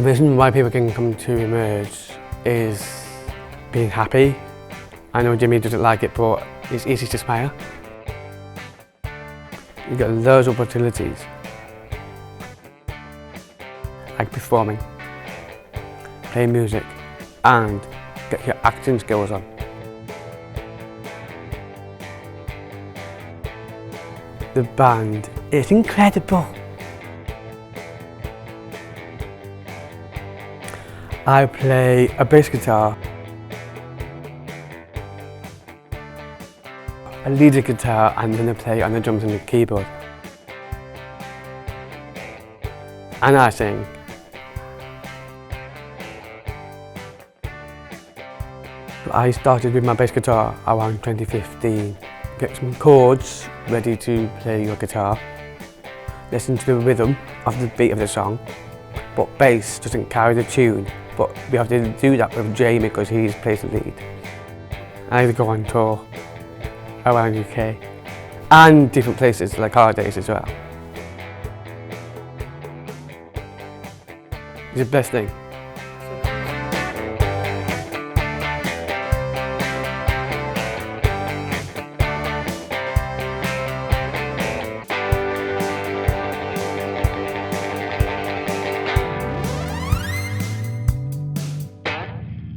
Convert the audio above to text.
The reason why people can come to Emerge is being happy. I know Jimmy doesn't like it, but it's easy to smile. You get loads of opportunities, like performing, playing music, and get your acting skills on. The band is incredible. I play a bass guitar, a lead guitar, and then I play on the drums and the keyboard. And I sing. I started with my bass guitar around 2015. Get some chords ready to play your guitar, listen to the rhythm of the beat of the song, but bass doesn't carry the tune, but we have to do that with Jamie because he plays the lead. I go on tour around UK and different places like holidays as well. It's the best thing.